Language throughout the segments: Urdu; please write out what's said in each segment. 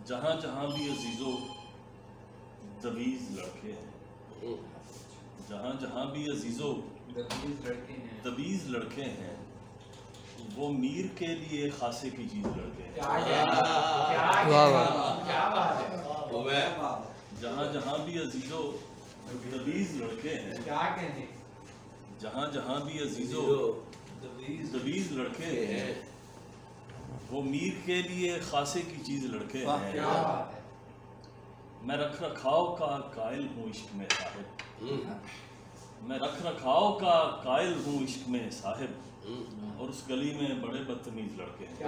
جہاں جہاں بھی عزیزو دویز لڑکے ہیں، جہاں جہاں بھی عزیزو دویز لڑکے ہیں، وہ میر کے لیے خاصے کی چیز لڑکے ہیں۔ جہاں جہاں بھی عزیزو دویز لڑکے ہیں، جہاں جہاں بھی عزیزو دویز لڑکے ہیں، وہ میر کے لیے خاصے کی چیز لڑکے ہیں۔ میں رکھ رکھاؤ کا قائل ہوں عشق میں صاحب، میں رکھ رکھاؤ کا قائل ہوں عشق میں صاحب، اور اس گلی میں بڑے بدتمیز لڑکے ہیں۔ میں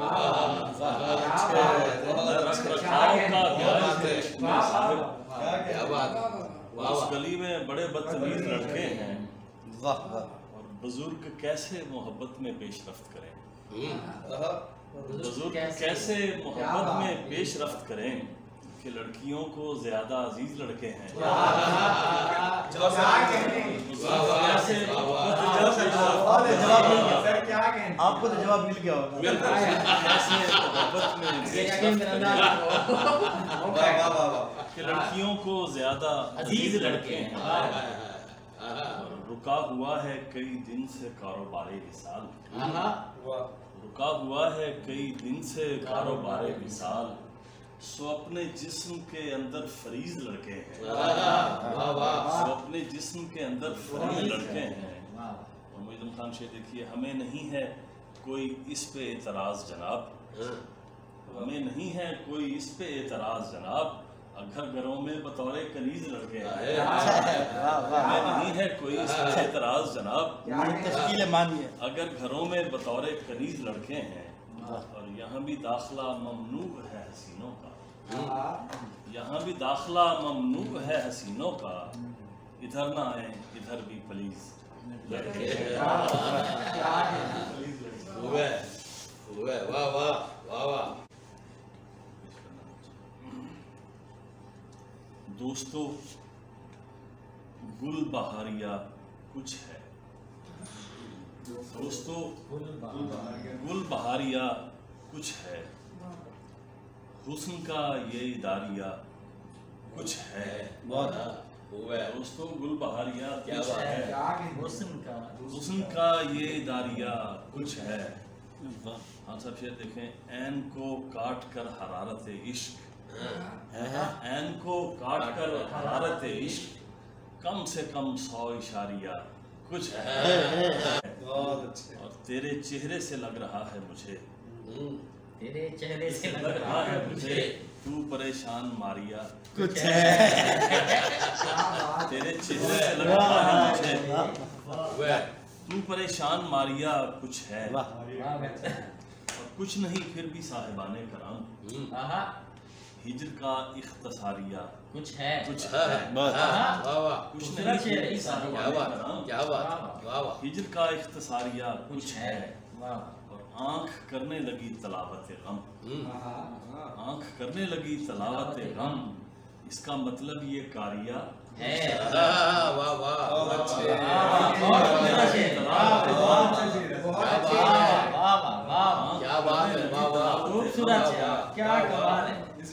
رکھ رکھاؤ کا قائل ہوں عشق میں صاحب، اور اس گلی میں بڑے بدتمیز لڑکے ہیں، اور بزرگ کیسے محبت میں پیش رفت کریں، بزرگ کیسے محبت میں پیش رفت کریں کہ لڑکیوں کو زیادہ عزیز لڑکے ہیں۔ آپ کو تو جواب مل گیا ہوگا۔ کہ لڑکیوں کو زیادہ عزیز لڑکے ہیں۔ رکا ہوا ہے کئی دن سے کاروبار وصال، رکا ہوا ہے کئی دن سے کاروبار وصال، سو اپنے جسم کے اندر فریض لڑکے ہیں، سو اپنے جسم کے اندر فریض لڑکے ہیں۔ اور معظم خان شیخ دیکھیے، ہمیں نہیں ہے کوئی اس پہ اعتراض جناب، ہمیں نہیں ہے کوئی اس پہ اعتراض جناب، اگر گھروں میں بطور کنیز لڑکے ہیں، ہمیں نہیں ہے کوئی اس پہ اعتراض جناب، تشکیل مانی ہے، اگر گھروں میں بطور کنیز لڑکے ہیں، اور یہاں بھی داخلہ ممنوع ہے حسینوں کا، یہاں بھی داخلہ ممنوع ہے حسینوں کا، ادھر نہ آئیں ادھر بھی پلیز لڑکے ہیں۔ دوستو گل بہاریہ کچھ ہے، دوستو گل بہاریہ کچھ ہے، حسن کا یہ اداریہ کچھ ہے، دوستو گل بہاریہ کچھ ہے، حسن کا یہ اداریہ کچھ ہے۔ ہاں صاحب شعر دیکھیں، عین کو کاٹ کر حرارت عشق، عین کو کاٹ کر حرارت عشق، کم سے کم 100 اشاریہ کچھ ہے، اور تیرے چہرے سے لگ رہا ہے مجھے، تیرے چہرے سے لگ رہا ہے مجھے تو پریشان ماریا کچھ ہے، تیرے چہرے سے لگ رہا ہے مجھے تو پریشان ماریا کچھ ہے، اور کچھ نہیں پھر بھی صاحبان کرام، ہجر کا اختصاریہ کچھ ہے، کچھ ہے، کچھ نہیں پھر بھی صاحبان کرام، ہجر کا اختصاریہ کچھ ہے، اور آنکھ کرنے لگی تلاوت غم، آنکھ کرنے لگی تلاوت غم، اس کا مطلب یہ کاریہ ہے۔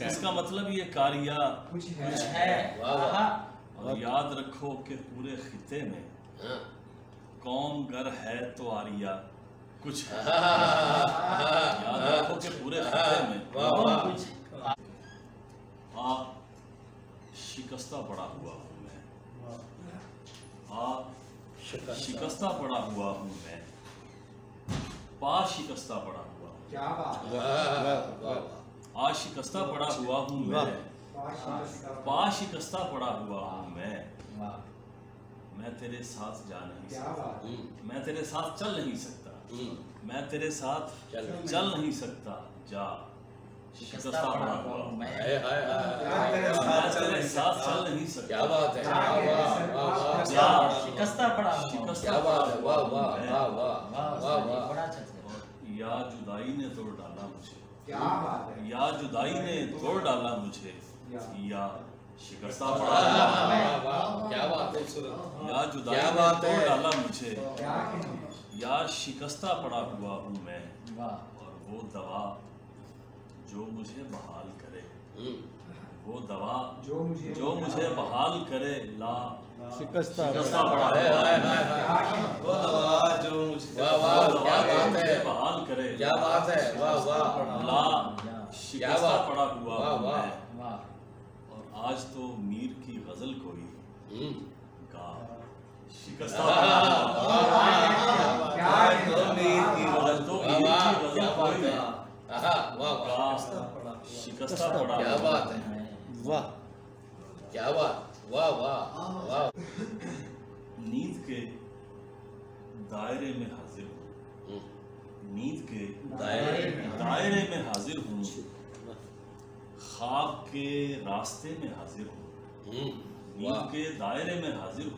اس کا مطلب یہ کاریہ کچھ ہے، اور یاد رکھو کہ پورے خطے میں قوم گر ہے تو آریہ کچھ ہے، یاد رکھو کہ پورے خطے میں شکستہ پڑا ہوا ہوں میں، شکستہ پڑا ہوا ہوں میں، شکستہ پڑا ہوا ہوں، شکستہ پڑا ہوا ہوں میں، شکستہ پڑا ہوا ہوں میں تیرے ساتھ جا نہیں سکتا، میں تیرے ساتھ چل نہیں سکتا، میں تیرے ساتھ چل نہیں سکتا، جا شکستہ پڑا ہوا ہوں میں تیرے ساتھ چل نہیں سکتا، کیا بات ہے، شکستہ پڑا یا جدائی نے توڑ ڈالا مجھے، یا جدائی نے توڑ ڈالا مجھے، یا شکستہ پڑا ہوا، کیا بات ہے، یا جدائی نے توڑ ڈالا مجھے، یا شکستہ پڑا ہوا ہوں میں، اور وہ دوا جو مجھے بحال کرے، وہ دوا جو مجھے بحال کرے لا شکستہ پڑا، وہ دوا جو مجھے بحال کرے، کیا بات ہے، واہ واہ، لا شکستہ پڑا ہوا واہ ہوں واہ، میں، اور آج تو میر کی غزل کوئی گا شکستہ پڑا ہوا، تو میر کی غزل تو واہ میر واہ، کی کیا غزل بات کوئی ہے، واہ واہ، گا شکستہ پڑا کیا ہوا، بات ہے، واہ کیا بات، واہ واہ واہ، نیند کے دائرے میں حاضر ہوں، نیند کے دائرے میں حاضر ہوں، خواب کے راستے میں حاضر ہوں، نیند کے دائرے میں حاضر ہوں،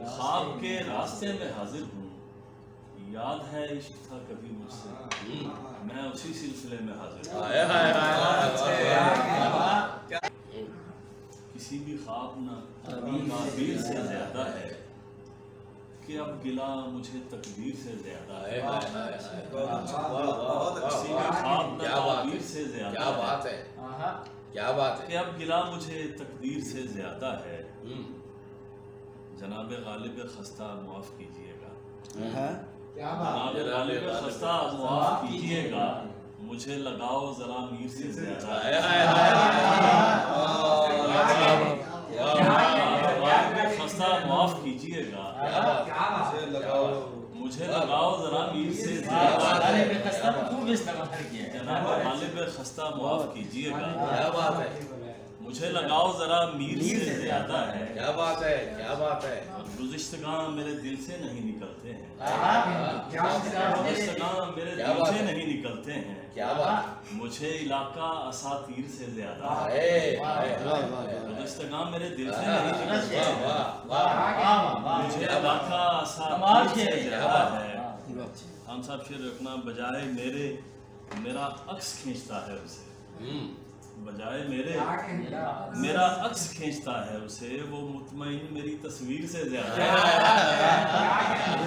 خواب کے راستے میں حاضر ہوں، یاد ہے عشق تھا کبھی مجھ سے، میں اسی سلسلے میں حاضر ہوں، ہائے ہائے ہائے، کسی بھی خواب نہ تعبیر سے زیادہ ہے، کہ اب گلا مجھے تقدیر سے زیادہ ہے، کسی بھی خواب نہ تعبیر سے زیادہ کیا بات ہے، کیا بات ہے، کہ اب گلا مجھے تقدیر سے زیادہ ہے، جناب غالب خستہ معاف کیجئے گا، جناب غالب خستہ معاف کیجئے گا، مجھے لگاؤ ذرا میر سے زیادہ ہے، غالب خستہ معاف کیجئے گا، مجھے لگاؤ ذرا میر سے زیادہ ہے، جناب غالب خستہ معاف کیجئے گا، کیا بات ہے، مجھے لگاؤ ذرا میر سے زیادہ ہے، کیا بات ہے، کیا بات ہے، گزشتگاں میرے دل سے نہیں نکلتے ہیں، کیا گزشتگاں میرے دل سے نہیں نکلتے ہیں، بات، مجھے علاقہ اساطیر سے زیادہ ہے، گزشتگاں میرے دل سے نہیں نکلتے ہیں، مجھے علاقہ اساطیر سے زیادہ ہے، خان صاحب شعر رکھنا بجائے میرا عکس کھینچتا ہے اسے، بجائے میرا عکس کھینچتا ہے اسے، وہ مطمئن میری تصویر سے زیادہ ہے،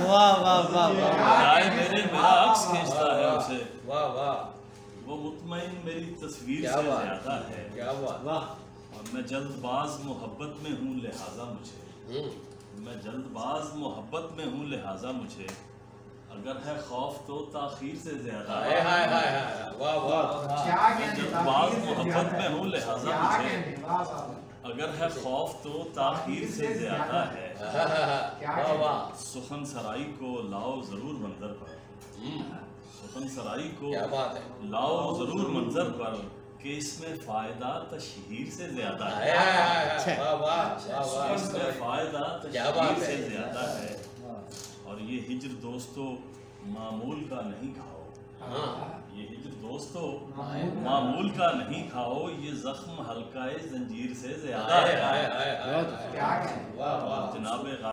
واہ واہ واہ بجائے میرا عکس کھینچتا ہے اسے، واہ واہ، وہ مطمئن میری تصویر سے زیادہ ہے، کیا بات، واہ اور میں جلد باز محبت میں ہوں لہٰذا مجھے، میں جلد باز محبت میں ہوں لہٰذا مجھے، اگر ہے خوف تو تاخیر سے زیادہ ہے، واہ واہ، میں جلد باز محبت میں ہوں لہٰذا مجھے، اگر ہے خوف تو تاخیر سے زیادہ ہے، واہ واہ، سخن سرائی کو لاؤ ضرور منظر پر، سخن سرائی کو کیا بات ہے، لاؤ ضرور منظر پر، کہ اس میں فائدہ تشہیر سے زیادہ ہے، واہ واہ، واہ اس میں واہ، فائدہ کیا بات تشہیر ہے، سے زیادہ ہے، اور یہ ہجر دوستو معمول کا نہیں کھاؤ، یہ ہجر دوستو معمول کا نہیں کھاؤ، یہ زخم حلقہ زنجیر سے زیادہ ہے، واہ واہ، جناب